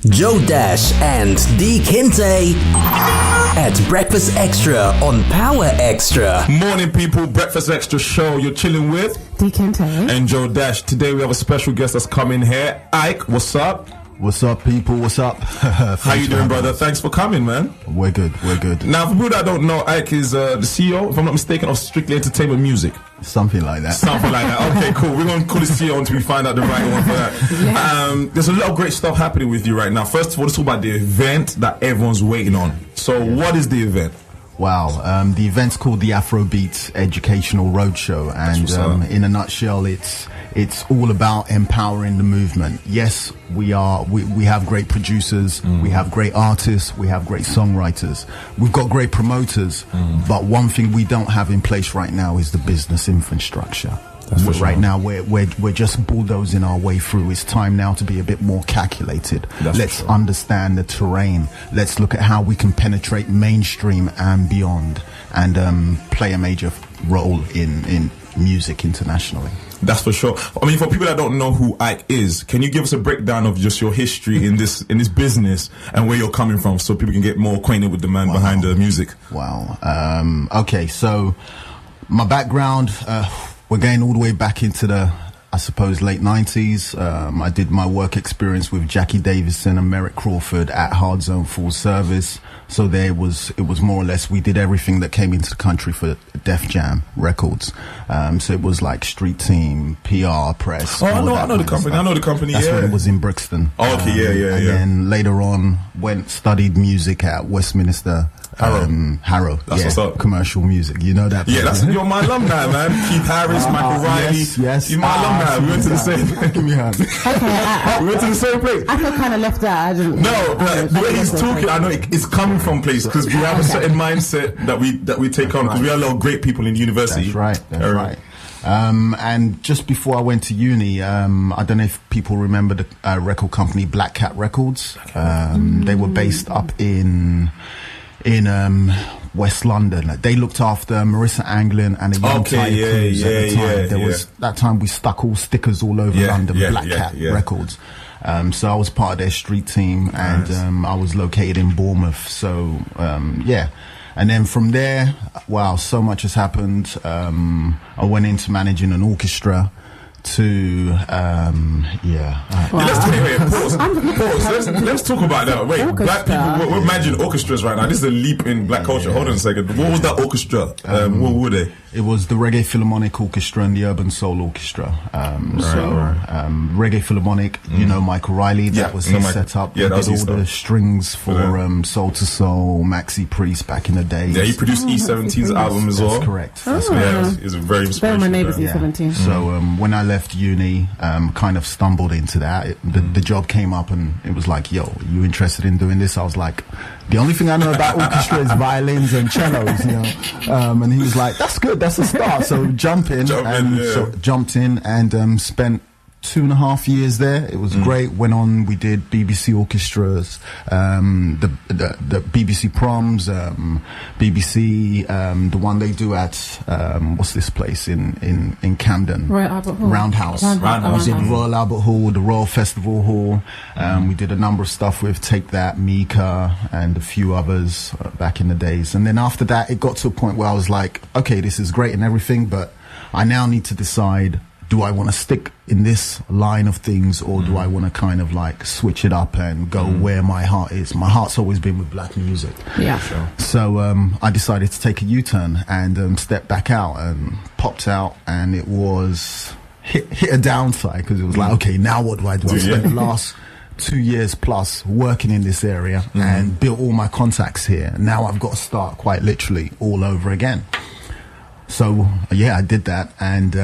Joe Dash and D Kinte at Breakfast Extra on PowerXtra. Morning, people. Breakfast Extra show. You're chilling with D Kinte and Joe Dash. Today we have a special guest that's coming here. Ike, what's up? What's up, people? What's up? How you doing, brother? Thanks for coming, man. We're good. Now, for people that don't know, Ike is the CEO, if I'm not mistaken, of Strickly Entertainment Music. Something like that. Okay, cool. We're going to call the CEO until we find out the right one for that. Yes. There's a lot of great stuff happening with you right now. First of all, let's talk about the event that everyone's waiting on. So, what is the event? Wow. The event's called the Afrobeats Educational Roadshow, and in a nutshell, it's all about empowering the movement. Yes, we have great producers, we have great artists, we have great songwriters, we've got great promoters, but one thing we don't have in place right now is the business infrastructure. Right now, we're just bulldozing our way through. It's time now to be a bit more calculated. Let's understand the terrain. Let's look at how we can penetrate mainstream and beyond, and play a major role in music internationally. That's for sure. I mean, for people that don't know who Ike is, can you give us a breakdown of just your history in this business and where you're coming from, so people can get more acquainted with the man behind the music? Wow. Okay, so my background, we're going all the way back into the, I suppose, late 90s. I did my work experience with Jackie Davison and Merrick Crawford at Hard Zone Full Service. So it was more or less, we did everything that came into the country for Def Jam Records. So it was like Street Team, PR, press. Oh, I know the company. That's when it was in Brixton. Oh, okay, yeah. And then later on, studied music at Westminster. Harrow. That's what's up. Commercial music. You know that? Yeah, you're my alumni, man. Keith Harris, Michael Riley. Yes. You're my alumni. We went to the same. Give me a hand. We went to the same place. I feel kind of left out. I didn't. No, but the way he's talking, I know it's coming from place, because we have a certain mindset that we take on, because we have a lot of great people in the university. That's right. And just before I went to uni, I don't know if people remember the record company Black Cat Records. They were based up in West London. They looked after Marissa Anglin and a young Ty Cruz at the time. There was that time we stuck all stickers all over London, Black Cat Records. So I was part of their street team, and I was located in Bournemouth. So and then from there, wow, so much has happened. I went into managing an orchestra. Let's talk about that. Wait, orchestra. Black people, we're managing orchestras right now. This is a leap in black culture. Hold on a second. What was that orchestra? What were they? It was the Reggae Philharmonic Orchestra and the Urban Soul Orchestra. Reggae Philharmonic, you know Michael Riley, that was his setup. Yeah, he did all the strings for Soul to Soul, Maxi Priest back in the days. Yeah, he produced E17's album as well. That's correct. It's very inspirational. My neighbours E17. So when I left uni, kind of stumbled into that. The job came up and it was like, yo, you interested in doing this? I was like, the only thing I know about orchestra is violins and cellos, and he was like, that's good, that's a start. So jumped in and spent 2.5 years there. It was great. Went on, we did BBC Orchestras, the BBC Proms, BBC, the one they do at what's this place in Camden? Royal Albert Hall. Roundhouse. We did Royal Albert Hall, the Royal Festival Hall. We did a number of stuff with Take That, Mika, and a few others back in the days. And then after that, it got to a point where I was like, okay, this is great and everything, but I now need to decide, do I want to stick in this line of things, or do I want to kind of like switch it up and go where my heart is? My heart's always been with black music. Yeah. So I decided to take a U-turn and step back out, and popped out, and it was hit a downside, because it was like, okay, now what do I do? I spent the last 2 years plus working in this area and built all my contacts here. Now I've got to start quite literally all over again. So I did that, and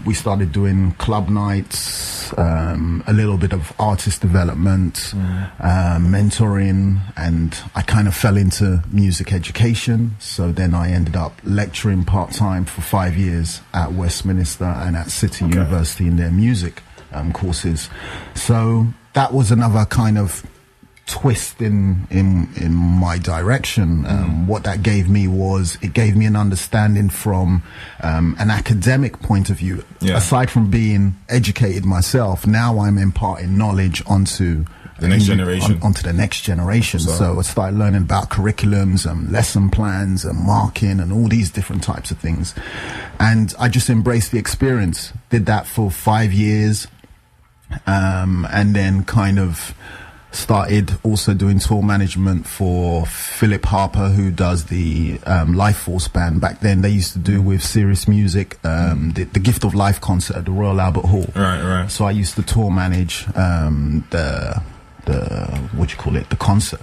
we started doing club nights, a little bit of artist development, mentoring, and I kind of fell into music education. So then I ended up lecturing part-time for 5 years at Westminster and at City University in their music courses. So that was another kind of twist in my direction. What that gave me was, it gave me an understanding from an academic point of view. Aside from being educated myself, now I'm imparting knowledge onto the next generation onto the next generation. So I started learning about curriculums and lesson plans and marking and all these different types of things. And I just embraced the experience. Did that for 5 years, and then kind of started also doing tour management for Philip Harper, who does the Life Force band. Back then they used to do with Serious Music the Gift of Life concert at the Royal Albert Hall. Right. So I used to tour manage the the concert.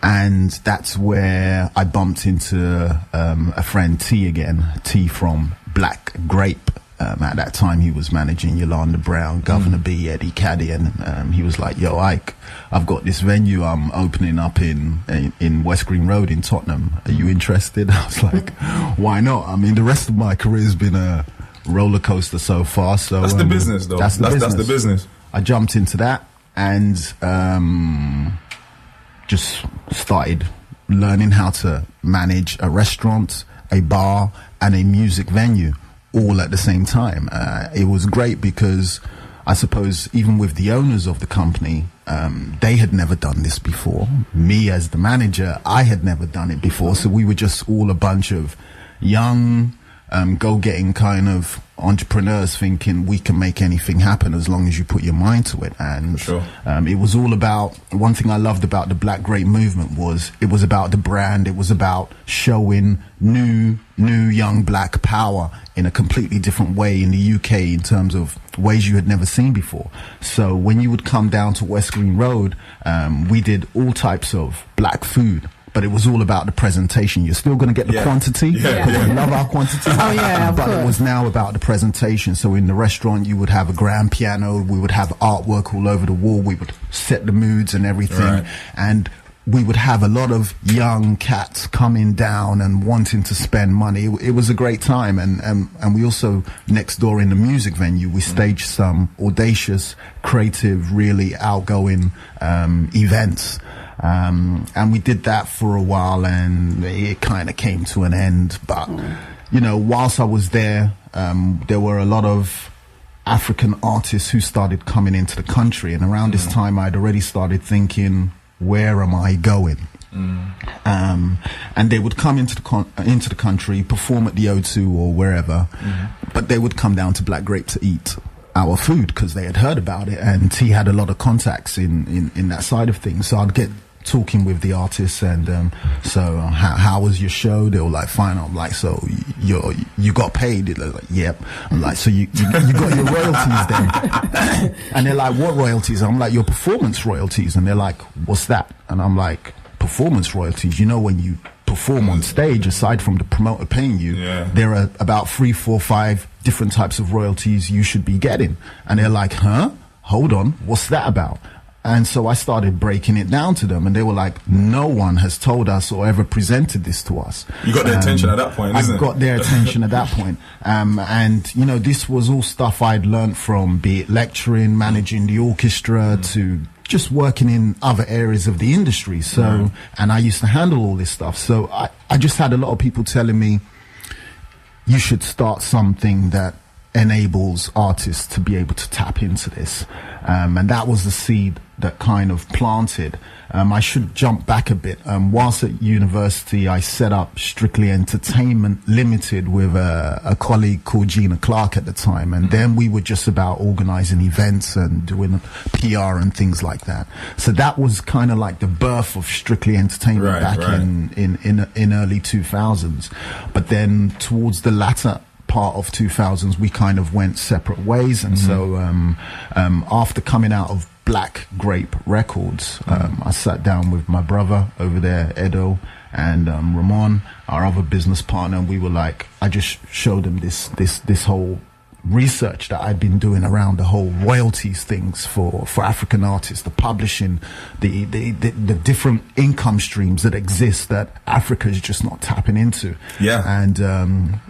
And that's where I bumped into a friend, T from Black Grape. At that time he was managing Yolanda Brown, Governor B, Eddie Caddy, and he was like, yo, Ike, I've got this venue I'm opening up in West Green Road in Tottenham. Are you interested? I was like, why not? I mean, the rest of my career has been a roller coaster so far. So that's the business, though. That's the business. I jumped into that and just started learning how to manage a restaurant, a bar, and a music venue all at the same time. It was great because I suppose even with the owners of the company, they had never done this before. Me as the manager, I had never done it before. So we were just all a bunch of young, go-getting kind of entrepreneurs thinking we can make anything happen as long as you put your mind to it. And it was all about, one thing I loved about the Black Grape movement was it was about the brand. It was about showing new young black power in a completely different way in the UK in terms of ways you had never seen before. So when you would come down to West Green Road, we did all types of black food. But it was all about the presentation. You're still going to get the quantity. I love our quantity. But it was now about the presentation. So in the restaurant, you would have a grand piano. We would have artwork all over the wall. We would set the moods and everything. And we would have a lot of young cats coming down and wanting to spend money. It was a great time. And we also, next door in the music venue, we staged some audacious, creative, really outgoing events. And we did that for a while and it kind of came to an end. But, you know, whilst I was there, there were a lot of African artists who started coming into the country. And around this time, I'd already started thinking, where am I going? And they would come into the country, perform at the O2 or wherever, but they would come down to Black Grape to eat our food because they had heard about it, and T had a lot of contacts in that side of things. So I'd get talking with the artists and so how was your show? They were like, fine. I'm like, so you got paid? They're like, yep. I'm like, so you got your royalties then? And they're like, what royalties? I'm like, your performance royalties. And they're like, what's that? And I'm like, performance royalties, you know, when you perform on stage, aside from the promoter paying you, there are about 3, 4, 5 different types of royalties you should be getting. And they're like, huh? Hold on, what's that about? And so I started breaking it down to them, and they were like, no one has told us or ever presented this to us. You got their attention at that point, isn't it? I got their attention at that point. And, you know, this was all stuff I'd learned from, be it lecturing, managing the orchestra, to just working in other areas of the industry. So, and I used to handle all this stuff. So I just had a lot of people telling me, you should start something that enables artists to be able to tap into this. And that was the seed that kind of planted. I should jump back a bit. Whilst at university, I set up Strickly Entertainment Limited with a colleague called Gina Clark at the time. And then we were just about organizing events and doing PR and things like that. So that was kind of like the birth of Strickly Entertainment in early 2000s. But then towards the latter part of 2000s, we kind of went separate ways. And so after coming out of Black Grape Records, I sat down with my brother over there, Edo, and Ramon, our other business partner, and we were like, I just showed him this whole research that I'd been doing around the whole royalties things for African artists, the publishing, the different income streams that exist that Africa is just not tapping into. And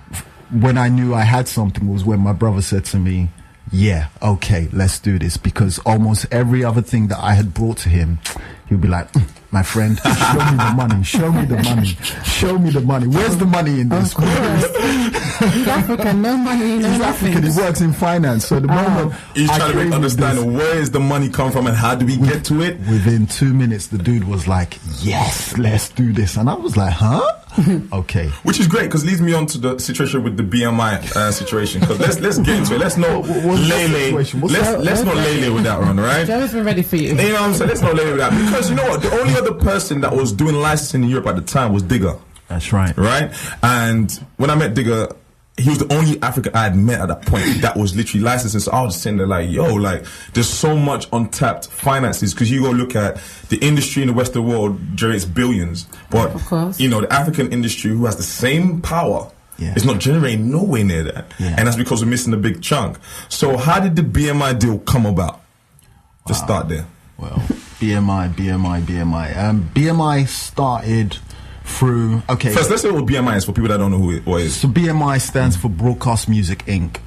when I knew I had something was when my brother said to me, yeah, okay, let's do this. Because almost every other thing that I had brought to him, he would be like, my friend. Show me the money. Show me the money. Show me the money. Where's the money in this? He's African, no money, no He's nothing. African. He works in finance. So the moment He's trying to make understand where is the money come from and how do we get to it? Within 2 minutes, the dude was like, "Yes, let's do this," and I was like, "Huh?" Okay. Which is great because leads me on to the situation with the BMI situation. Because let's get into it. Let's not lay. Let's not lay with that one, right? Joe's been ready for you. You know what I'm saying? Let's not lay with that because you know what? The only other person that was doing licensing in Europe at the time was Digger. That's right. Right? And when I met Digger, he was the only African I had met at that point that was literally licensing. So I was sitting there like, yo, like, there's so much untapped finances because you go look at the industry in the Western world generates billions. But, of course, you know, the African industry who has the same power is not generating nowhere near that. Yeah. And that's because we're missing a big chunk. So how did the BMI deal come about? To start there. Well, BMI. BMI started through, okay. First, let's say what BMI is for people that don't know what it is. So BMI stands for Broadcast Music Inc.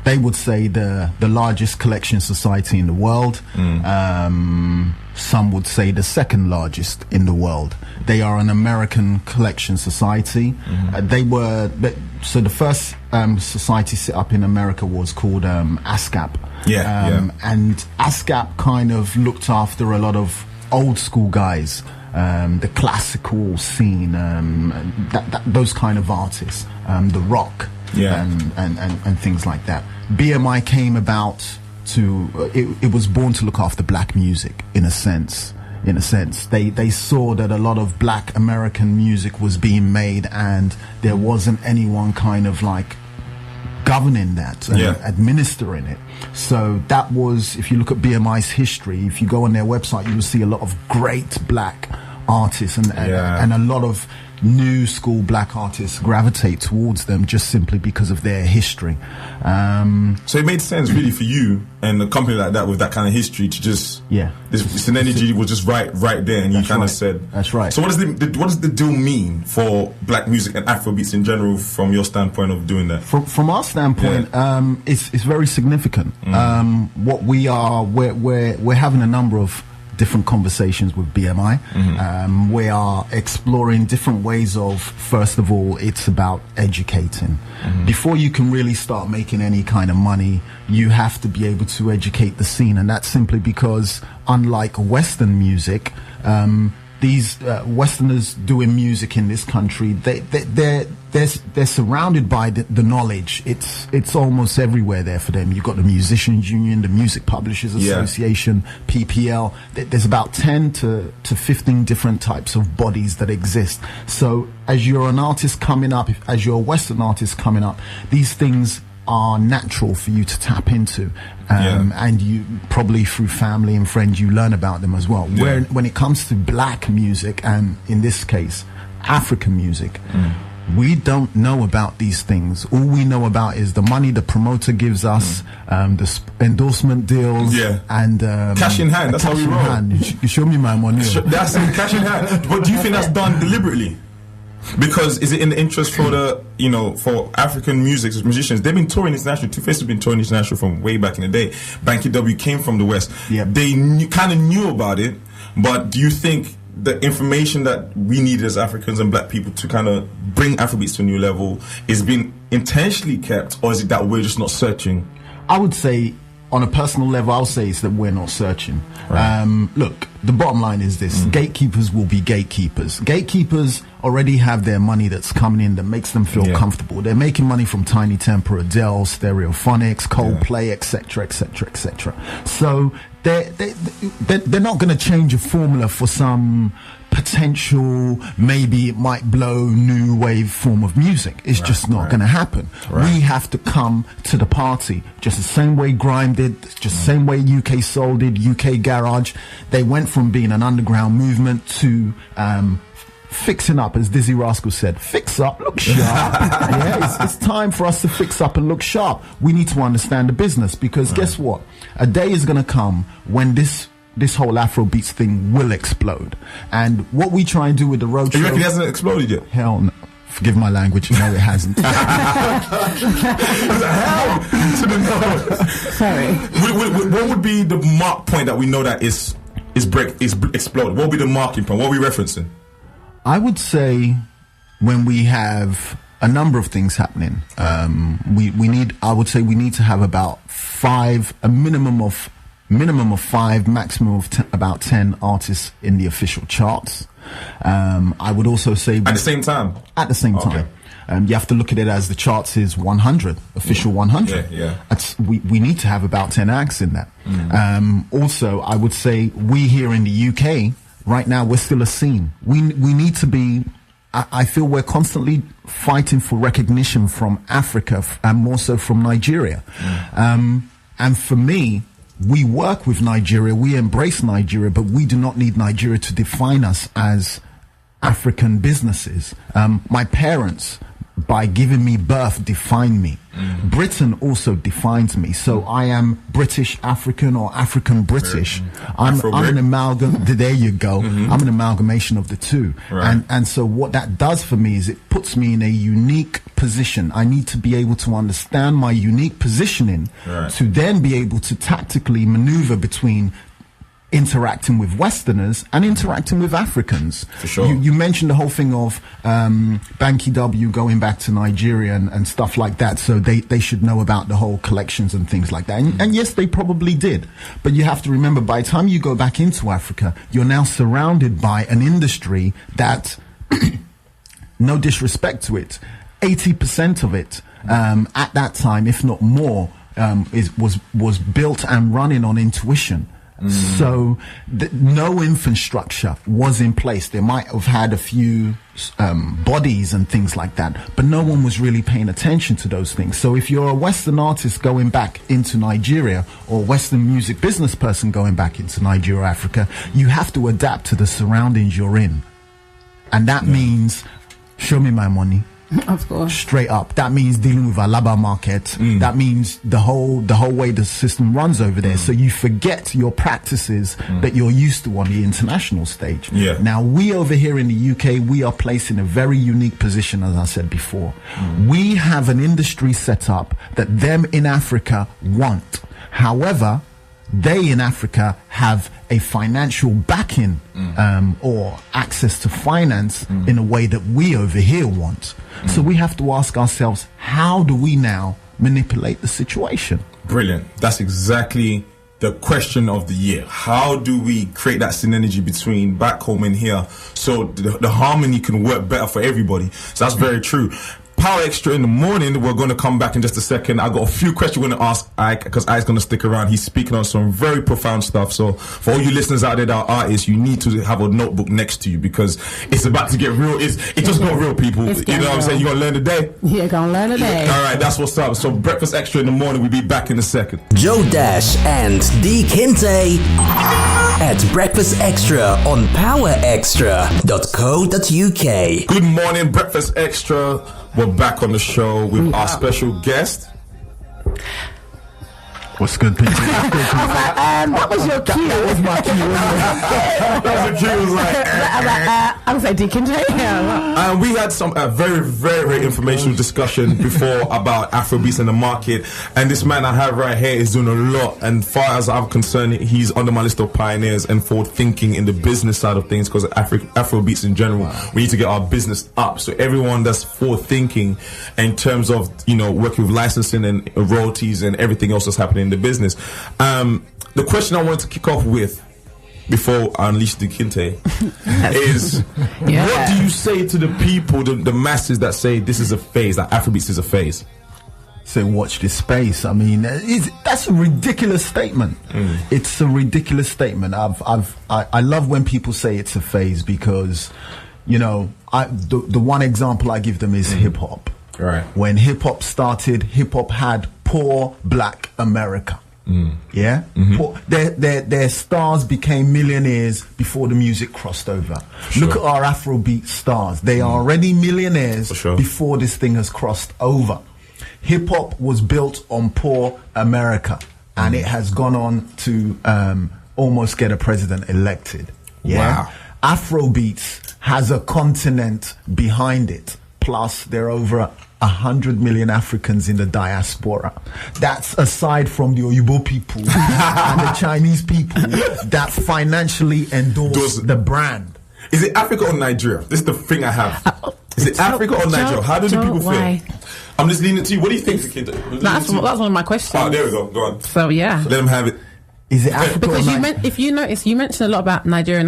They would say the largest collection society in the world. Some would say the second largest in the world. They are an American collection society. So the first society set up in America was called ASCAP. And ASCAP kind of looked after a lot of old school guys. The classical scene, those kind of artists, the rock, and things like that. BMI came about it was born to look after black music in a sense. They saw that a lot of black American music was being made and there wasn't anyone kind of like governing that and administering it. So that was, if you look at BMI's history, if you go on their website, you will see a lot of great black artists and a lot of new school black artists gravitate towards them just simply because of their history. So it made sense really for you and a company like that with that kind of history to just this synergy was just right there, and you kind of said that's right. So what does the deal mean for black music and Afrobeats in general from your standpoint of doing that? From our standpoint, it's very significant. What we're having a number of different conversations with BMI. We are exploring different ways of, first of all, it's about educating. Before you can really start making any kind of money, you have to be able to educate the scene, and that's simply because, unlike Western music, these Westerners doing music in this country, they're surrounded by the knowledge. It's almost everywhere there for them. You've got the Musicians Union, the Music Publishers Association, PPL. There's about 10 to 15 different types of bodies that exist. So as you're an artist coming up, as you're a Western artist coming up, these things are natural for you to tap into, and you probably through family and friends you learn about them as well. When it comes to black music, and in this case African music, we don't know about these things. All we know about is the money the promoter gives us, the endorsement deals, and cash in hand. That's how we roll. You show me my money. That's cash in hand. But do you think that's done deliberately? Because is it in the interest for for African musicians? They've been touring international. Two Face has been touring international from way back in the day. Banky W came from the West. They kind of knew about it, but do you think the information that we need as Africans and black people to kind of bring Afrobeats to a new level is being intentionally kept, or is it that we're just not searching? I would say, on a personal level, I'll say it's that we're not searching. Look, the bottom line is this. Gatekeepers will be gatekeepers. Gatekeepers already have their money that's coming in that makes them feel comfortable. They're making money from Tiny Temper, Adele, Stereophonics, Coldplay, etc., etc., etc. So they're not going to change a formula for some potential, maybe it might blow new wave form of music. It's just not going to happen. We have to come to the party just the same way grime did, just the same way UK soul did, UK garage. They went from being an underground movement to fixing up, as Dizzy Rascal said. Fix up, look sharp. It's time for us to fix up and look sharp. We need to understand the business, because guess what? A day is going to come when this whole Afrobeats thing will explode. And what we try and do with the roadshow... You reckon it hasn't exploded yet? Hell no. Forgive my language. No, it hasn't. Hell to the no. Sorry. What would be the mark point that we know that it's exploded? What will be the marking point? What are we referencing? I would say when we have a number of things happening, we need to have about a minimum of 5, maximum of about 10 artists in the official charts. I would also say at the same time. At the same time. You have to look at it as the charts is 100, official 100. Yeah. We need to have about 10 acts in that. Also, I would say we here in the UK, right now, we're still a scene. We need to be, I feel we're constantly fighting for recognition from Africa and more so from Nigeria. And for me, we work with Nigeria, we embrace Nigeria, but we do not need Nigeria to define us as African businesses. My parents, by giving me birth, define me. Britain also defines me. So I am British African or African British. I'm an amalgam. There you go. I'm an amalgamation of the two. Right. And so what that does for me is it puts me in a unique position. I need to be able to understand my unique positioning to then be able to tactically maneuver between interacting with Westerners and interacting with Africans. For sure. You mentioned the whole thing of Banky W going back to Nigeria and stuff like that, so they should know about the whole collections and things like that. And yes, they probably did. But you have to remember, by the time you go back into Africa, you're now surrounded by an industry that, no disrespect to it, 80% of it at that time, if not more, was built and running on intuition. So no infrastructure was in place. They might have had a few bodies and things like that, but no one was really paying attention to those things. So if you're a Western artist going back into Nigeria, or Western music business person going back into Nigeria or Africa, you have to adapt to the surroundings you're in. And that means, show me my money. Of course. Straight up. That means dealing with a Alaba market. That means the whole way the system runs over there. So you forget your practices that you're used to on the international stage. Now, we over here in the UK, we are placed in a very unique position, as I said before. We have an industry set up that them in Africa want. However, they in Africa have a financial backing or access to finance in a way that we over here want. So we have to ask ourselves, how do we now manipulate the situation? Brilliant. That's exactly the question of the year. How do we create that synergy between back home and here so the harmony can work better for everybody? So that's very true. PowerXtra in the morning. We're going to come back in just a second. I got a few questions we're going to ask Ike, because Ike's going to stick around. He's speaking on some very profound stuff. So for all you listeners out there that are artists, you need to have a notebook next to you, because it's about to get real. It just got real, people. You know what I'm saying? You're going to learn today. You're going to learn today. All right, that's what's up. So Breakfast Extra in the morning. We'll be back in a second. Joe Dash and D Kinte at Breakfast Extra on PowerXtra.co.uk. Good morning, Breakfast Extra. We're back on the show with our special guest. What's good, Peter? What was your cue? That was my cue. That was the cue. Was like, I was like, Deacon J. And we had some very, very, very informational discussion before about Afrobeats in the market. And this man I have right here is doing a lot. And far as I'm concerned, he's under my list of pioneers and forward thinking in the business side of things, because Afrobeats in general, we need to get our business up. So everyone that's forward thinking in terms of, working with licensing and royalties and everything else that's happening in the business. The question I wanted to kick off with before I unleash the Kinte is, what do you say to the people, the masses that say this is a phase, that Afrobeats is a phase? So watch this space. I mean, that's a ridiculous statement. It's a ridiculous statement. I love when people say it's a phase, because, the one example I give them is hip hop. Right. When hip hop started, hip hop had poor black America. Yeah? Their stars became millionaires before the music crossed over. Look at our Afrobeat stars. They are already millionaires before this thing has crossed over. Hip hop was built on poor America, and it has gone on to almost get a president elected. Yeah? Wow. Afrobeats has a continent behind it. Plus, there are over 100 million Africans in the diaspora. That's aside from the Oyibo people and the Chinese people that financially endorse the brand. Is it Africa or Nigeria? This is the thing I have. Is it Africa or Nigeria? How do the people feel? I'm just leaning to you. What do you think, Kinta? That's one of my questions. Oh, there we go. Go on. So, yeah. Let them have it. Is it Africa because if you notice, you mentioned a lot about Nigeria,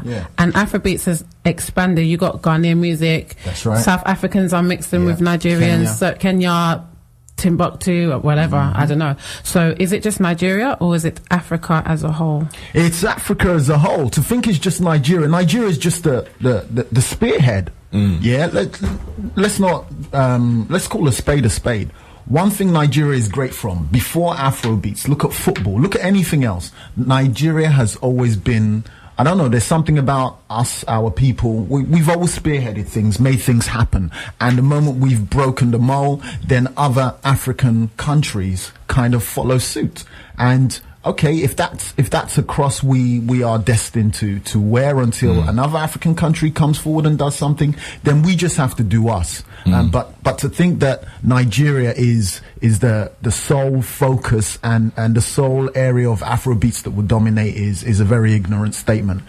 yeah. and Afrobeats has expanded. You got Ghanaian music. That's right. South Africans are mixing with Nigerians. Kenya, Timbuktu, or whatever. I don't know. So, is it just Nigeria or is it Africa as a whole? It's Africa as a whole. To think it's just Nigeria. Nigeria is just the spearhead. Yeah. Let's not. Let's call a spade a spade. One thing Nigeria is great from, before Afrobeats, look at football, look at anything else. Nigeria has always been, I don't know, there's something about us, our people. We've always spearheaded things, made things happen. And the moment we've broken the mold, then other African countries kind of follow suit. And okay, if that's a cross we are destined to wear until another African country comes forward and does something, then we just have to do us. But to think that Nigeria is the sole focus and the sole area of Afrobeats that would dominate is a very ignorant statement.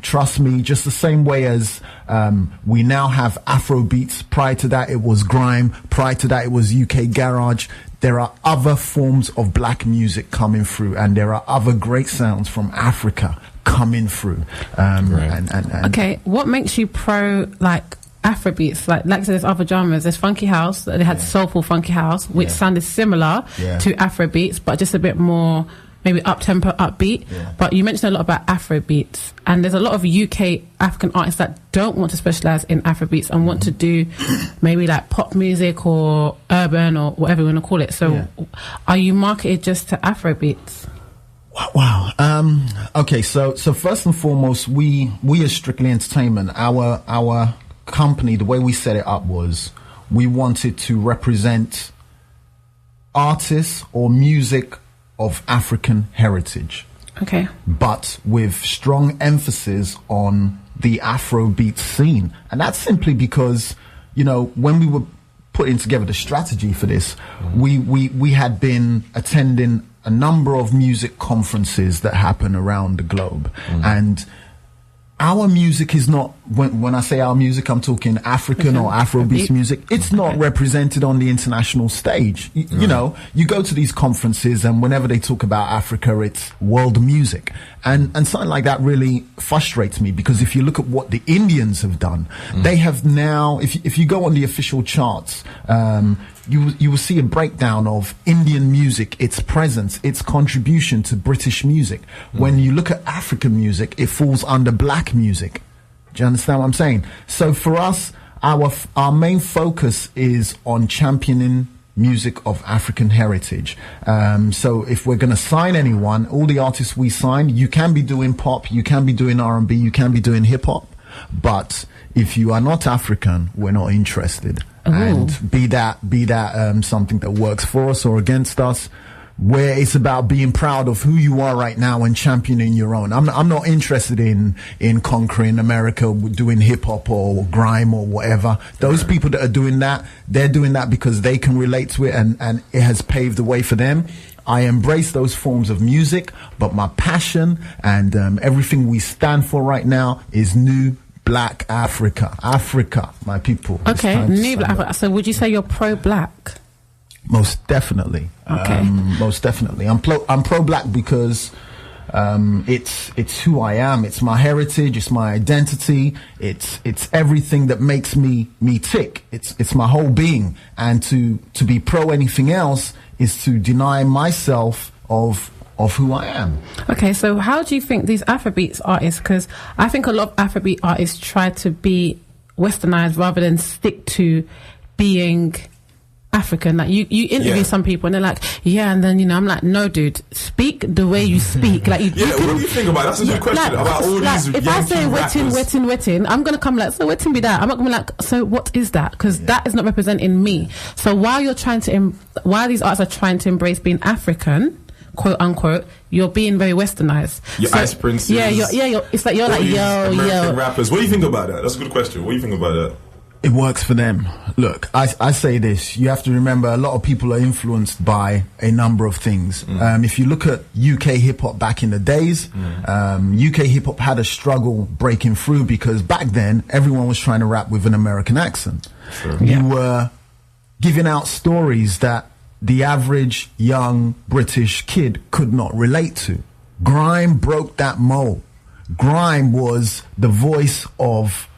Trust me, just the same way as we now have Afrobeats. Prior to that, it was grime. Prior to that, it was UK garage. There are other forms of black music coming through, and there are other great sounds from Africa coming through. Okay, what makes you pro Afrobeats? Like I said, there's other genres. There's funky house. They had soulful funky house, which sounded similar to Afrobeats, but just a bit more maybe up-tempo, upbeat. But you mentioned a lot about Afrobeats, and there's a lot of UK African artists that don't want to specialize in Afrobeats and want to do maybe like pop music or urban or whatever you want to call it. So are you marketed just to Afrobeats? Wow. Okay, so first and foremost, we as Strickly Entertainment, our company, the way we set it up was we wanted to represent artists or music of African heritage. Okay. But with strong emphasis on the Afrobeat scene. And that's simply because, when we were putting together the strategy for this, we had been attending a number of music conferences that happen around the globe. And our music is not, when I say our music, I'm talking African or Afrobeats music. It's not represented on the international stage. You know, you go to these conferences and whenever they talk about Africa, it's world music. And something like that really frustrates me, because if you look at what the Indians have done, they have now, if you go on the official charts, you will see a breakdown of Indian music, its presence, its contribution to British music. When you look at African music, it falls under black music. Do you understand what I'm saying? So for us, our main focus is on championing music of African heritage. So if we're going to sign anyone, all the artists we sign, you can be doing pop, you can be doing R&B, you can be doing hip hop, but if you are not African, we're not interested. And be that something that works for us or against us, where it's about being proud of who you are right now and championing your own. I'm not interested in conquering America, doing hip hop or grime or whatever. Those people that are doing that, they're doing that because they can relate to it and it has paved the way for them. I embrace those forms of music, but my passion and everything we stand for right now is new Black Africa, my people. Okay, new Black Africa. So would you say you're pro-black? Most definitely. Okay. Most definitely. I'm pro-black because it's who I am. It's my heritage. It's my identity. It's everything that makes me tick. It's my whole being. And to be pro anything else is to deny myself of who I am. Okay, so how do you think these Afrobeats artists, because I think a lot of Afrobeat artists try to be westernized rather than stick to being African. Like you interview some people and they're like, and then I'm like, no dude, speak the way you speak. Like what do you think about it? That's a good question about all these if I say wetting, I'm gonna come like, so wetting be that. I'm not gonna be like, so what is that? Because that is not representing me. So while these artists are trying to embrace being African, quote unquote, you're being very westernized. Ice Princes. It's like you're like, yo. American rappers. What do you think about that? That's a good question. What do you think about that? It works for them. Look, I say this. You have to remember a lot of people are influenced by a number of things. If you look at UK hip-hop back in the days, UK hip-hop had a struggle breaking through because back then everyone was trying to rap with an American accent. Sure. You were giving out stories that the average young British kid could not relate to. Grime broke that mold. Grime was the voice of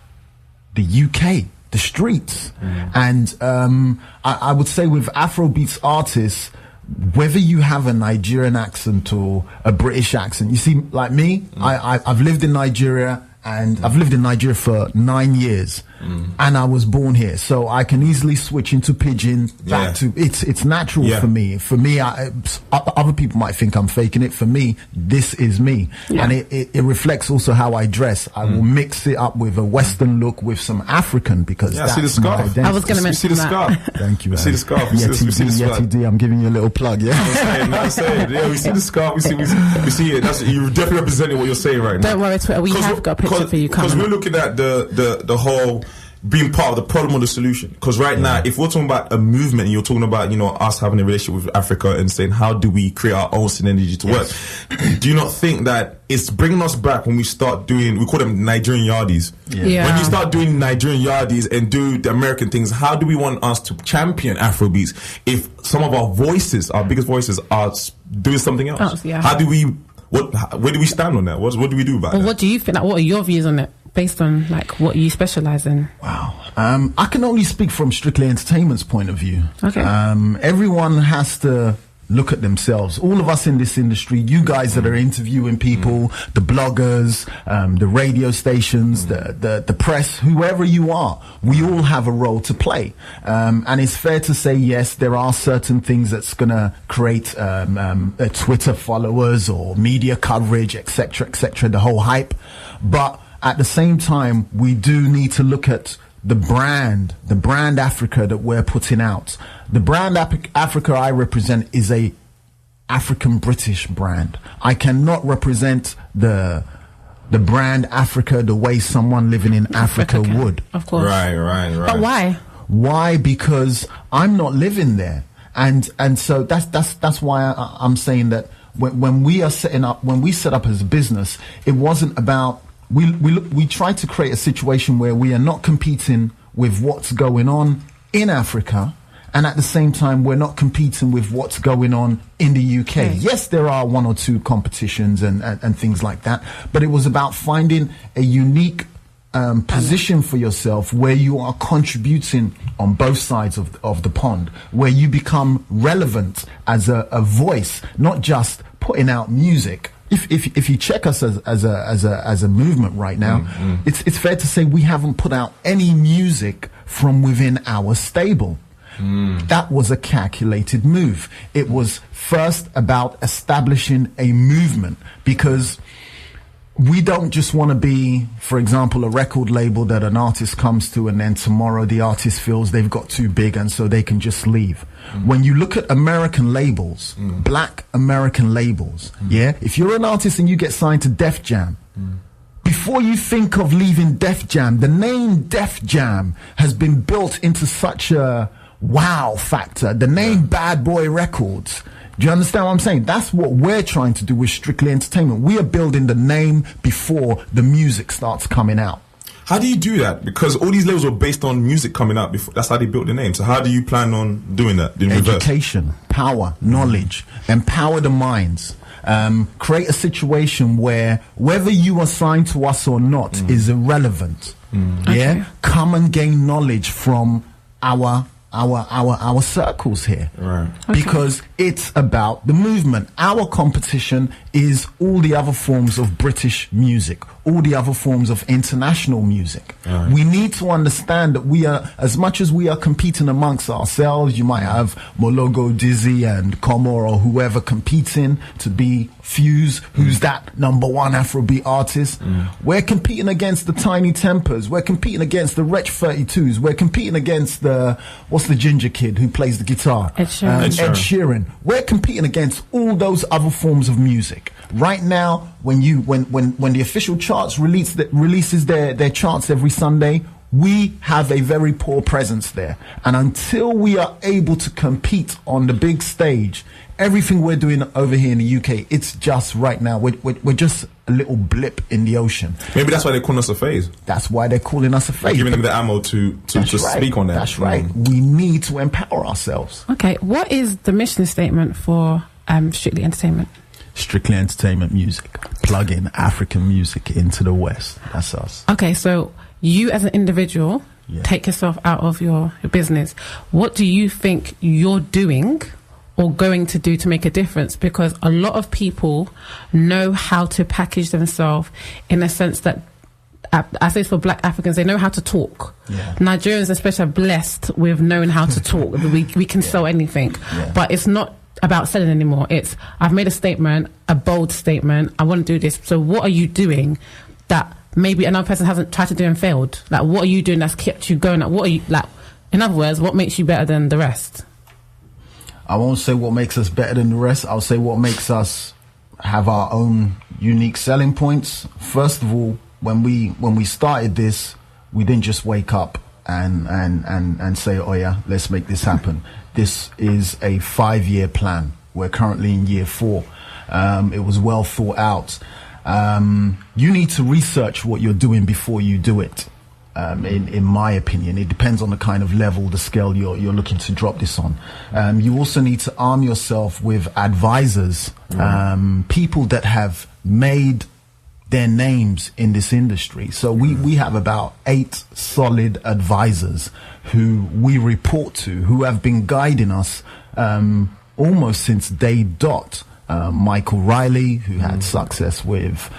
the UK, the streets. And I would say with Afrobeats artists, whether you have a Nigerian accent or a British accent, you see, like me, I've lived in Nigeria, and I've lived in Nigeria for 9 years, and I was born here, so I can easily switch into pidgin back to it's natural for me. For me, other people might think I'm faking it. For me, this is me, and it reflects also how I dress. I will mix it up with a Western look with some African because that's see the scarf. my identity. I was going to mention that. Scarf. Thank you. We see the scarf. We see the scarf. Yeti D, I'm giving you a little plug. Yeah. I'm saying, yeah, we see the scarf. We see it. That's, you're definitely representing what you're saying right now. Don't worry, Twitter. We have got a picture for you coming. Because we're looking at the whole being part of the problem or the solution. Because right now, if we're talking about a movement, and you're talking about, you know, us having a relationship with Africa and saying, how do we create our own synergy to work? Do you not think that it's bringing us back when we start doing, we call them Nigerian yardies. When you start doing Nigerian yardies and do the American things, how do we want us to champion Afrobeats if some of our voices, our biggest voices, are doing something else? How do we, where do we stand on that? What do we do about that? What do you think? Like, what are your views on it, based on like what you specialize in? Wow. I can only speak from Strickly Entertainment's point of view. Okay. Everyone has to look at themselves. All of us in this industry, you guys that are interviewing people, the bloggers, the radio stations, the press, whoever you are, we all have a role to play. And it's fair to say, yes, there are certain things that's going to create Twitter followers or media coverage, etc., the whole hype. But at the same time, we do need to look at the brand Africa that we're putting out. The brand Africa I represent is a African British brand. I cannot represent the brand Africa the way someone living in Africa would. Of course. Right. But why? Why? Because I'm not living there. And so that's why I'm saying that when we are setting up, when we set up as a business, it wasn't about, we try to create a situation where we are not competing with what's going on in Africa, and at the same time we're not competing with what's going on in the UK. Yes, there are one or two competitions and things like that, but it was about finding a unique position for yourself where you are contributing on both sides of the pond, where you become relevant as a voice, not just putting out music. If you check us as a movement right now, it's fair to say we haven't put out any music from within our stable. That was a calculated move. It was first about establishing a movement, because we don't just want to be, for example, a record label that an artist comes to and then tomorrow the artist feels they've got too big and so they can just leave. When you look at American labels, black American labels, if you're an artist and you get signed to Def Jam, before you think of leaving Def Jam, the name Def Jam has been built into such a wow factor. The name Bad Boy Records. Do you understand what I'm saying? That's what we're trying to do with Strickly Entertainment. We are building the name before the music starts coming out. How do you do that? Because all these labels were based on music coming out before. That's how they built the name. So how do you plan on doing that in reverse? Education, power, knowledge, empower the minds. Create a situation where whether you are signed to us or not is irrelevant. Yeah, come and gain knowledge from our circles here, because it's about the movement. Our competition is all the other forms of British music, all the other forms of international music. We need to understand that we are, as much as we are competing amongst ourselves, you might have Mologo, Dizzy and Comor or whoever competing to be Fuse, who's that #1 Afrobeat artist. We're competing against the Tiny Tempers, we're competing against the Wretch 32s, we're competing against the, what's the ginger kid who plays the guitar? Ed Sheeran. Ed Sheeran. We're competing against all those other forms of music. Right now, when the official charts releases their charts every Sunday, we have a very poor presence there. And until we are able to compete on the big stage, everything we're doing over here in the UK, it's just right now, we're just a little blip in the ocean. Maybe that's why they're calling us a phase. That's why they're calling us a phase. Giving them the ammo to speak on that. That's right. We need to empower ourselves. Okay, what is the mission statement for Strictly Entertainment? Strictly Entertainment Music. Plug in African music into the West. That's us. Okay, so you as an individual, take yourself out of your business. What do you think you're doing or going to do to make a difference? Because a lot of people know how to package themselves in a sense that, I say for Black Africans, they know how to talk. Nigerians especially are blessed with knowing how to talk. We can sell anything, but it's not about selling anymore. It's, I've made a statement, a bold statement, I want to do this. So what are you doing that maybe another person hasn't tried to do and failed? Like, what are you doing that's kept you going? Like, what are you, like, in other words, what makes you better than the rest? I won't say what makes us better than the rest. I'll say what makes us have our own unique selling points. First of all, when we started this, we didn't just wake up and say, oh yeah, let's make this happen. This is a 5-year plan. We're currently in year 4. It was well thought out. You need to research what you're doing before you do it. In my opinion, it depends on the kind of level, the scale you're looking to drop this on. You also need to arm yourself with advisors, people that have made their names in this industry. So we have about 8 solid advisors who we report to, who have been guiding us almost since day dot. Michael Riley, who had success with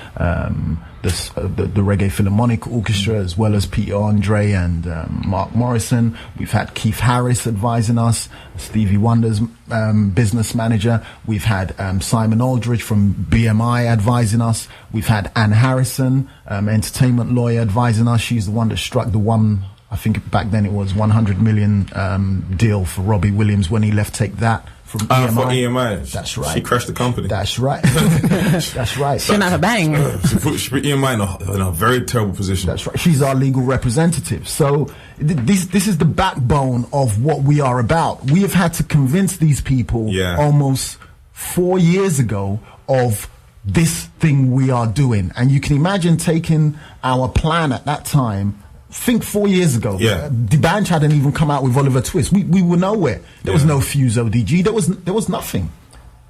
the Reggae Philharmonic Orchestra, as well as Peter Andre and Mark Morrison. We've had Keith Harris advising us, Stevie Wonder's business manager. We've had Simon Aldridge from BMI advising us. We've had Anne Harrison, entertainment lawyer, advising us. She's the one that struck the one, I think back then it was 100 million deal for Robbie Williams when he left Take That. From EMI. For EMI. That's right. She crashed the company. That's right. That's right. She didn't have a bang. She put EMI in a very terrible position. That's right. She's our legal representative. So this is the backbone of what we are about. We have had to convince these people almost 4 years ago of this thing we are doing. And you can imagine taking our plan at that time. Think 4 years ago. D'banj hadn't even come out with Oliver Twist. We were nowhere. There was no Fuse ODG. There was nothing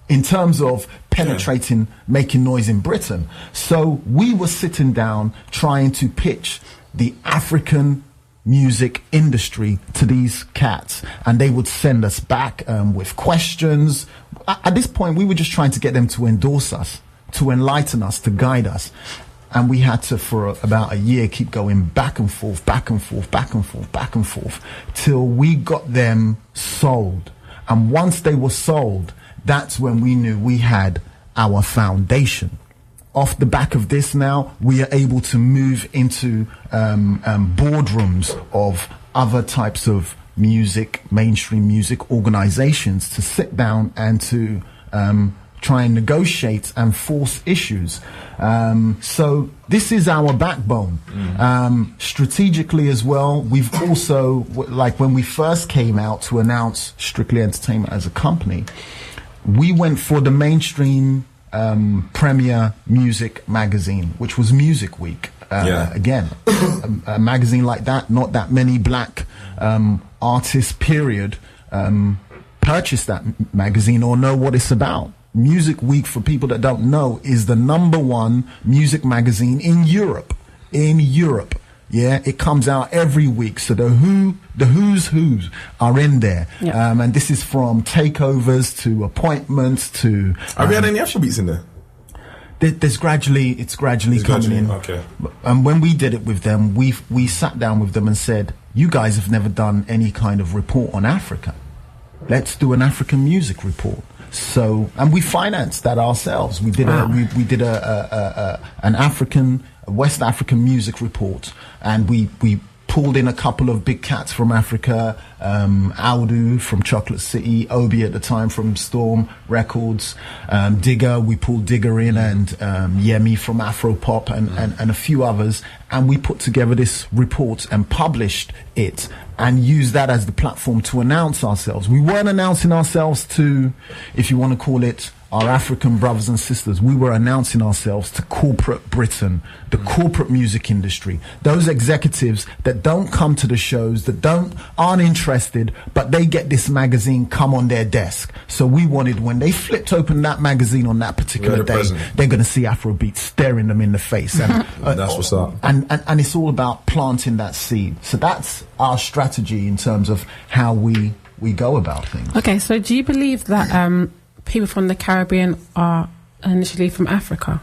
in terms of penetrating, making noise in Britain. So we were sitting down trying to pitch the African music industry to these cats, and they would send us back with questions. At this point, we were just trying to get them to endorse us, to enlighten us, to guide us. And we had to, for about a year, keep going back and forth, back and forth, back and forth, back and forth, till we got them sold. And once they were sold, that's when we knew we had our foundation. Off the back of this now, we are able to move into boardrooms of other types of music, mainstream music organizations, to sit down and to try and negotiate and force issues. So this is our backbone. Strategically as well, we've also, like when we first came out to announce Strictly Entertainment as a company, we went for the mainstream premier music magazine, which was Music Week. Again, a magazine like that, not that many black artists, period, purchase that magazine or know what it's about. Music Week, for people that don't know, is the #1 music magazine in Europe. Yeah, it comes out every week. So the who's are in there. And this is from takeovers to appointments to... Have you had any Afrobeats in there? It's gradually coming in. Okay. And when we did it with them, we sat down with them and said, you guys have never done any kind of report on Africa. Let's do an African music report. So, and we financed that ourselves. We did an West African music report, and we pulled in a couple of big cats from Africa, Audu from Chocolate City, Obi at the time from Storm Records, Digger, we pulled Digger in, and Yemi from Afropop, and a few others, and we put together this report and published it and used that as the platform to announce ourselves. We weren't announcing ourselves to, if you want to call it, our African brothers and sisters. We were announcing ourselves to corporate Britain, the corporate music industry, those executives that don't come to the shows, that aren't interested, but they get this magazine come on their desk. So we wanted, when they flipped open that magazine on that particular day, they're going to see Afrobeats staring them in the face. And that's what's up. And it's all about planting that seed. So that's our strategy in terms of how we go about things. Okay, so do you believe that people from the Caribbean are initially from Africa?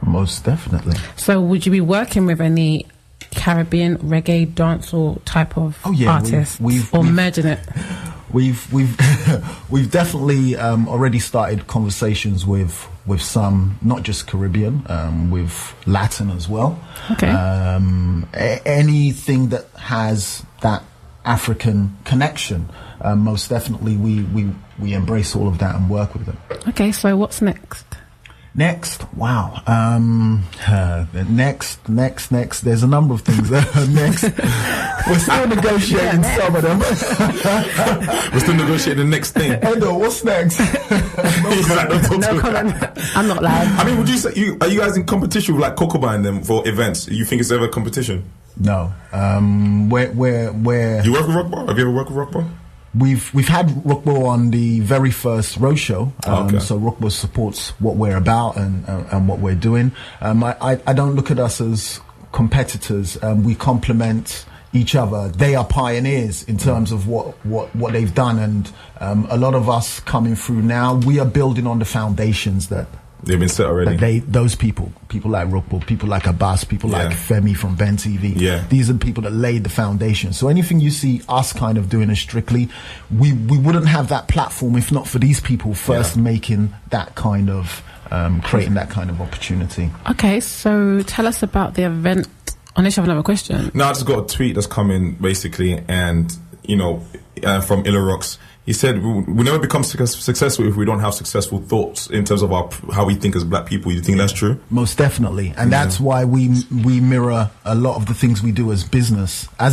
Most definitely. So would you be working with any Caribbean reggae dancehall type of artists, we've merging it? We've definitely already started conversations with some, not just Caribbean, with Latin as well. Okay. Anything that has that African connection, most definitely we embrace all of that and work with them. Okay, so what's next? Wow. Next. There's a number of things. Next. We're still negotiating some of them. We're still negotiating the next thing. Endo, what's next? No comment. I'm not loud. I mean, would you say are you guys in competition with like Kokoba and them for events? You think it's ever a competition? No. Where you work with Rockbar? Have you ever worked with Rockbar? We've had Rockbar on the very first roadshow, okay. So Rockbar supports what we're about and what we're doing. I don't look at us as competitors. We complement each other. They are pioneers in terms of what they've done, and a lot of us coming through now, we are building on the foundations that they've been set already. Those people like Rockbar, people like Abbas, people like Femi from Ben TV. Yeah. These are the people that laid the foundation. So anything you see us kind of doing as Strickly, we wouldn't have that platform if not for these people first making that kind of, creating that kind of opportunity. Okay, so tell us about the event. Unless you have another question. No, I just got a tweet that's coming basically, and from Ilarox. He said, we never become successful if we don't have successful thoughts in terms of how we think as black people. You think that's true? Most definitely. And that's why we mirror a lot of the things we do as a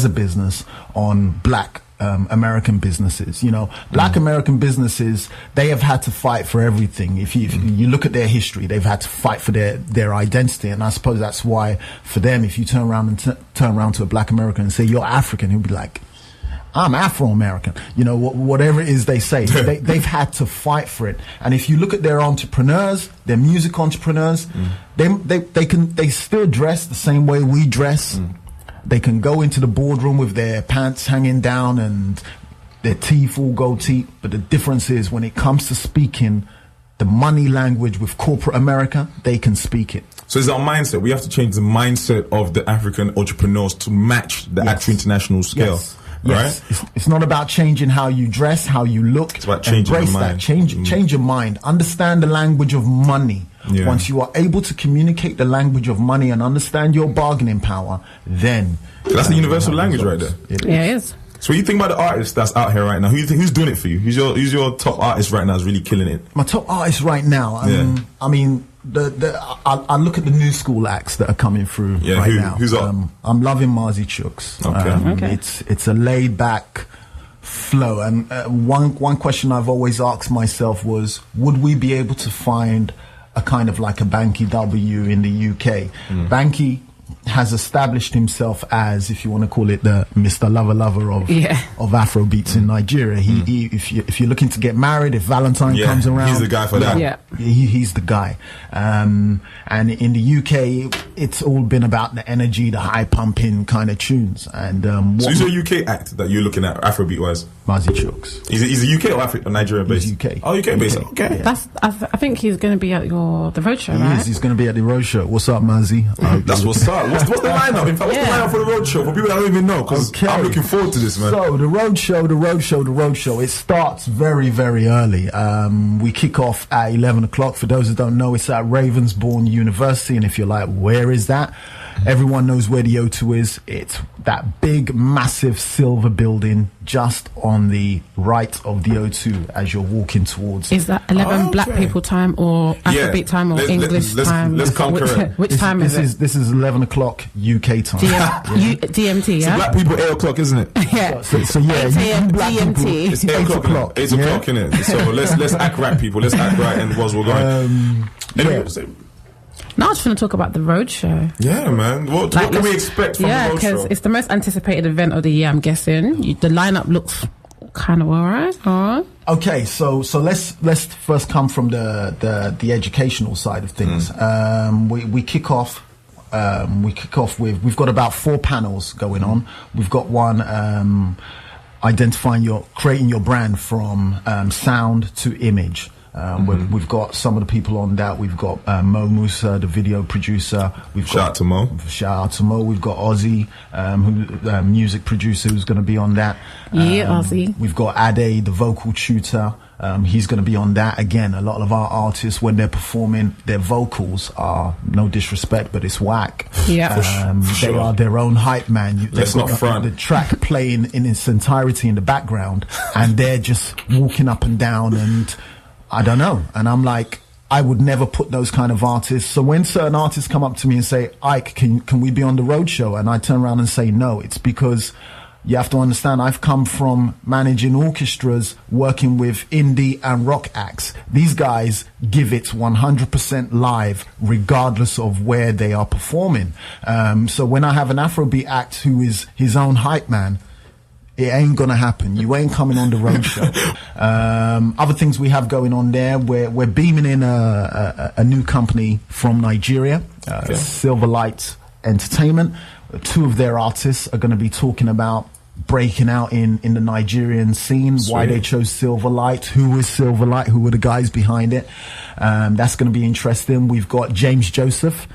business on black American businesses. Black American businesses, they have had to fight for everything. If you look at their history, they've had to fight for their identity. And I suppose that's why for them, if you turn around to a black American and say, you're African, he'll be like, I'm Afro-American, whatever it is they say. They've had to fight for it. And if you look at their entrepreneurs, their music entrepreneurs, they still dress the same way we dress. They can go into the boardroom with their pants hanging down and their teeth all gold teeth. But the difference is when it comes to speaking the money language with corporate America, they can speak it. So it's our mindset. We have to change the mindset of the African entrepreneurs to match the actual international scale. Yes. Right? It's not about changing how you dress, how you look. It's about changing Embrace your mind. that. Change your mind. Understand the language of money. Yeah. Once you are able to communicate the language of money and understand your bargaining power, then that's the universal language right there. It is. So when you think about the artist that's out here right now, who's doing it for you? Who's your top artist right now? Is really killing it? My top artist right now. I mean, I look at the new school acts that are coming through now. Who's up? I'm loving Marzi Chooks. Okay. It's a laid back flow, and one question I've always asked myself was, would we be able to find a kind of like a Banky W in the UK? Banky has established himself as, if you want to call it, the Mr. Lover of Afrobeats in Nigeria. He if you're looking to get married, if Valentine comes around, he's the guy for that. Yeah. He's the guy. And in the UK, it's all been about the energy, the high pumping kind of tunes. And so who's your UK act that you're looking at, Afrobeat wise? Marzi Chooks. He's a UK or Nigeria based? He's UK. Oh, UK based. Okay. Yeah. I think he's going to be at the roadshow, right? He's going to be at the roadshow. What's up, Marzi? That's what's up. What's the lineup? In fact, what's the lineup for the roadshow? For people that don't even know, because I'm looking forward to this, man. So the roadshow. It starts very, very early. We kick off at 11 o'clock. For those who don't know, it's at Ravensbourne University, and if you're like, where is that? Everyone knows where the O2 is. It's that big, massive silver building just on the right of the O2 as you're walking towards. Is that 11 black people time or Afrobeat time or English time? Let's conquer it. Which time is it? This is 11 o'clock UK time. DMT, yeah? So black people 8 o'clock, isn't it? Yeah. So yeah, you black DMT. people, It's 8 o'clock. 8 o'clock, innit? So let's act right, people. Let's act right, and was we're going. Now I was trying to talk about the roadshow. Yeah, man. What can we expect from the roadshow? Yeah, because it's the most anticipated event of the year, I'm guessing. The lineup looks kind of alright. Okay, so let's first come from the educational side of things. We kick off. With, we've got about 4 panels going on. We've got one creating your brand from sound to image. We've got some of the people on that. We've got Mo Musa, the video producer. Shout out to Mo. We've got Ozzy, music producer, who's going to be on that. Ozzy. We've got Ade, the vocal tutor. He's going to be on that. Again, a lot of our artists, when they're performing, their vocals are, no disrespect, but it's whack. Yeah. They are their own hype man. Let's not front. The track playing in its entirety in the background, and they're just walking up and down, and I don't know. And I'm like, I would never put those kind of artists. So when certain artists come up to me and say, Ike, can we be on the roadshow? And I turn around and say no. It's because you have to understand, I've come from managing orchestras, working with indie and rock acts. These guys give it 100% live, regardless of where they are performing. So when I have an Afrobeat act who is his own hype man, it ain't gonna happen. You ain't coming on the roadshow. Other things we have going on there, we're beaming in a new company from Nigeria, Silverlight Entertainment. 2 of their artists are going to be talking about breaking out in the Nigerian scene. Sweet. Why they chose Silverlight, who is Silverlight, who were the guys behind it. That's going to be interesting. We've got James Joseph.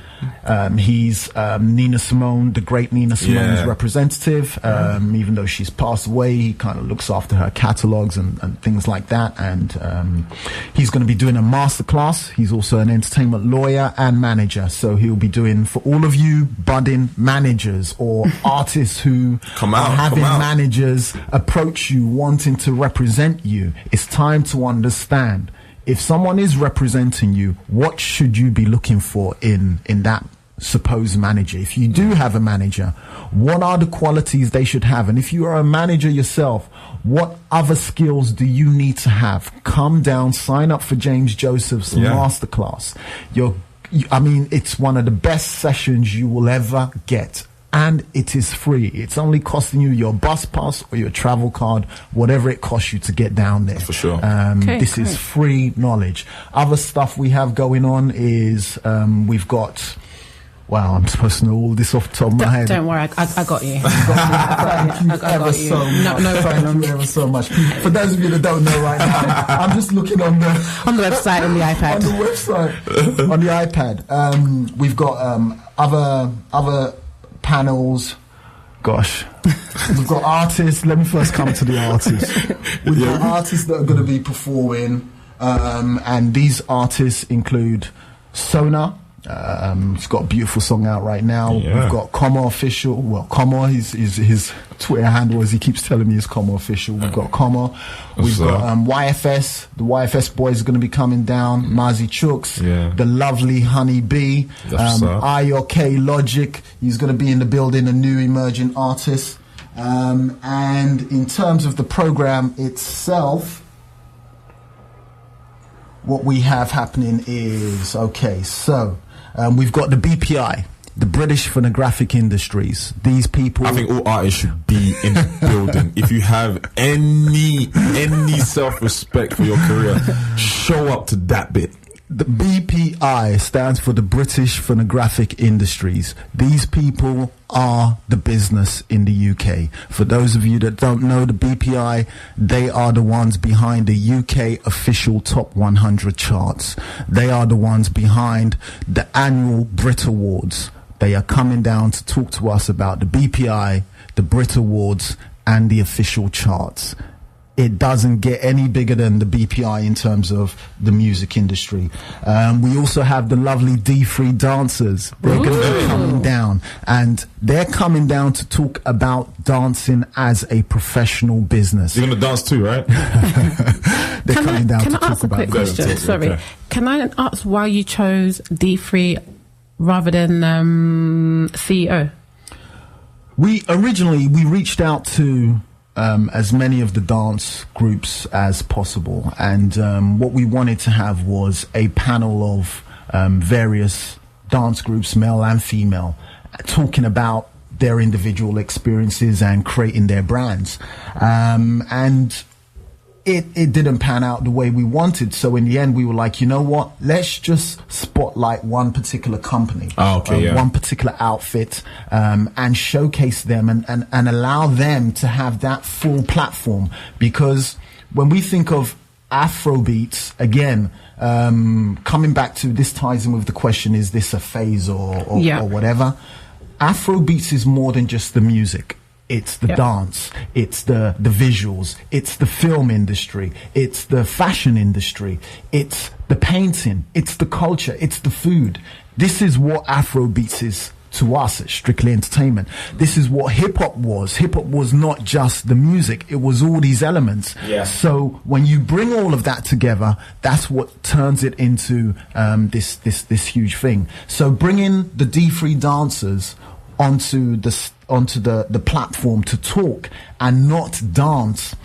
He's Nina Simone, the great Nina Simone's representative. Even though she's passed away, he kind of looks after her catalogs and things like that. And he's going to be doing a masterclass. He's also an entertainment lawyer and manager. So he'll be doing, for all of you budding managers or artists who are having managers approach you wanting to represent you, it's time to understand, if someone is representing you, what should you be looking for in that supposed manager? If you do have a manager, what are the qualities they should have? And if you are a manager yourself, what other skills do you need to have? Come down, sign up for James Joseph's masterclass. It's one of the best sessions you will ever get. And it is free. It's only costing you your bus pass or your travel card, whatever it costs you to get down there. For sure. This is free knowledge. Other stuff we have going on is we've got... Wow, I'm supposed to know all this off the top of my head. Don't worry, I got you. Thank you so much. No problem. Thank you ever so much. For those of you that don't know right now, I'm just looking on the website, on the iPad. On the website, on the iPad. We've got other panels. Gosh, we've got artists. Let me first come to the artists. We've got artists that are going to be performing, and these artists include Sona. He's got a beautiful song out right now. We've got Como Official. Well, Como is his Twitter handle, as he keeps telling me, is Como Official. We've got Como. We've got YFS. The YFS boys are going to be coming down. Mazi Chooks. The lovely Honey B. IOK Logic. He's going to be in the building, a new emerging artist. And in terms of the program itself, what we have happening is, we've got the BPI, the British Phonographic Industries. These people... I think all artists should be in the building. If you have any self-respect for your career, show up to that bit. The BPI stands for the British Phonographic Industries. These people are the business in the UK. For those of you that don't know the BPI, they are the ones behind the UK official Top 100 charts. They are the ones behind the annual Brit Awards. They are coming down to talk to us about the BPI, the Brit Awards, and the official charts. it doesn't get any bigger than the BPI in terms of the music industry. We also have the lovely D3 dancers. They're going to be coming down, and they're coming down to talk about dancing as a professional business. You're going to dance too, right? They're coming down to talk about. Can I ask a quick question? Sorry. Okay. Can I ask why you chose D3 rather than CEO? We reached out to as many of the dance groups as possible, and what we wanted to have was a panel of various dance groups, male and female, talking about their individual experiences and creating their brands. And it didn't pan out the way we wanted. So in the end, we were like, you know what? Let's just spotlight one particular company, one particular outfit, and showcase them and allow them to have that full platform. Because when we think of Afrobeats, again, coming back to this ties in with the question, is this a phase or whatever? Afrobeats is more than just the music. It's the dance, it's the visuals, it's the film industry, it's the fashion industry, it's the painting, it's the culture, it's the food. This is what Afrobeats is to us at Strickly Entertainment. This is what hip-hop was. Hip-hop was not just the music, it was all these elements. Yeah. So when you bring all of that together, that's what turns it into this huge thing. So bringing the D3 dancers onto the platform to talk and not dance.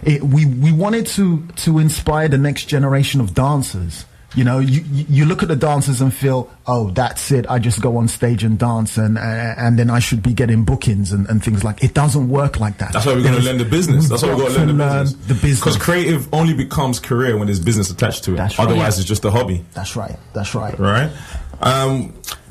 We wanted to inspire the next generation of dancers. You know, you look at the dancers and feel, oh, that's it. I just go on stage and dance, and then I should be getting bookings and things like. It doesn't work like that. That's why we're going to learn the business. That's why we've got to learn the business. Because creative only becomes career when there's business attached to it. That's right. Otherwise, it's just a hobby. That's right. That's right. Right.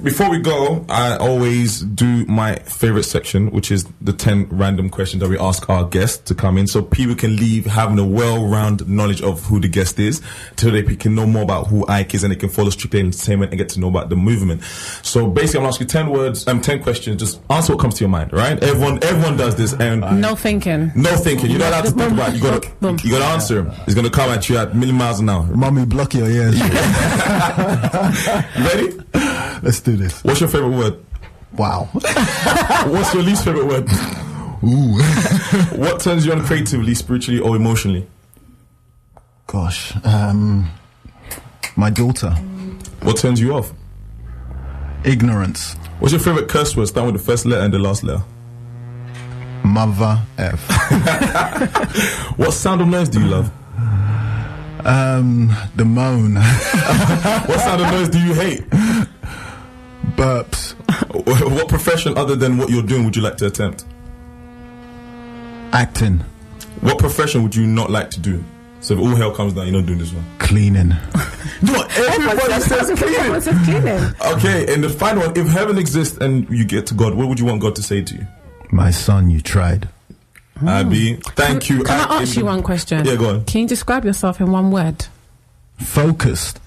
Before we go, I always do my favorite section, which is the 10 random questions that we ask our guests to come in, so people can leave having a well-rounded knowledge of who the guest is, so they can know more about who Ike is, and they can follow Strickly Entertainment and get to know about the movement. So basically, I'm asking you 10 questions. Just answer what comes to your mind, right? Everyone does this, and no thinking. No thinking. You don't have to think about it. You got to answer. It's going to come at you at a million miles an hour. Mommy, block your ears. You ready? Let's do this. What's your favorite word? Wow. What's your least favorite word? Ooh. What turns you on creatively, spiritually, or emotionally? Gosh, my daughter. What turns you off? Ignorance. What's your favorite curse word, starting with the first letter and the last letter? Mother F. What sound of noise do you love? The moan. What sound of noise do you hate? Burps. What profession other than what you're doing would you like to attempt? Acting. What profession would you not like to do? So if all hell comes down, you're not doing this one. Cleaning. No, everybody says cleaning. Okay, and the final one, if heaven exists and you get to God, what would you want God to say to you? My son, you tried. Abby, thank you. Can I ask you one question? Yeah, go on. Can you describe yourself in one word? Focused.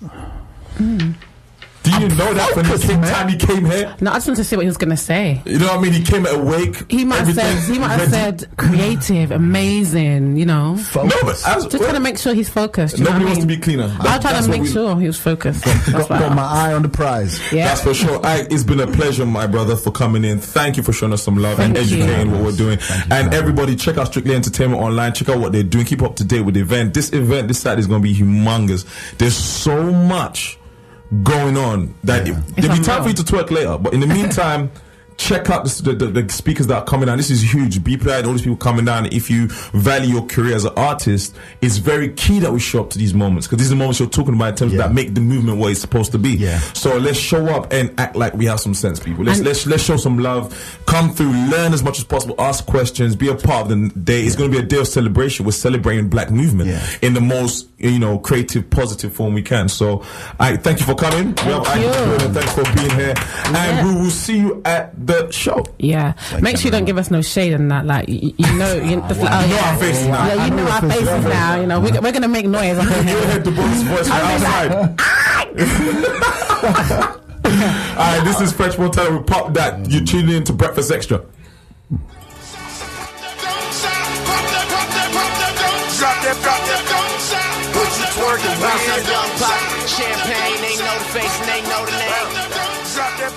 Do you know that from the time he came here? No, I just want to see what he was going to say. You know what I mean? He came awake. He might have said creative, amazing, you know. Focused. No, just trying to make sure he's focused. Nobody wants to be cleaner. I'm trying to make sure he was focused. Got my eye on the prize. Yeah. That's for sure. It's been a pleasure, my brother, for coming in. Thank you for showing us some love and educating what we're doing. And everybody, check out Strickly Entertainment online. Check out what they're doing. Keep up to date with the event. This Saturday is going to be humongous. There's so much going on that there'll be time for you to twerk later, but in the meantime, check out the speakers that are coming down. This is huge. BPI and all these people coming down. If you value your career as an artist, it's very key that we show up to these moments, because these are the moments you're talking about in terms of that make the movement what it's supposed to be. Yeah. So let's show up and act like we have some sense, people. Let's show some love. Come through, learn as much as possible, ask questions, be a part of the day. It's going to be a day of celebration. We're celebrating Black movement in the most creative, positive form we can. So I thank you for coming. Thanks for being here, and we will see you at the show. Yeah, make sure you don't give us no shade in that. Like you know our faces now. Yeah, you know our faces now. You know we're gonna make noise. You heard the boss voice from outside. Alright, this is French Montana. We pop that. You tune in to Breakfast Extra. that Put you twerking, bounce that young pop. Champagne, they know the face and they know the name. Drop that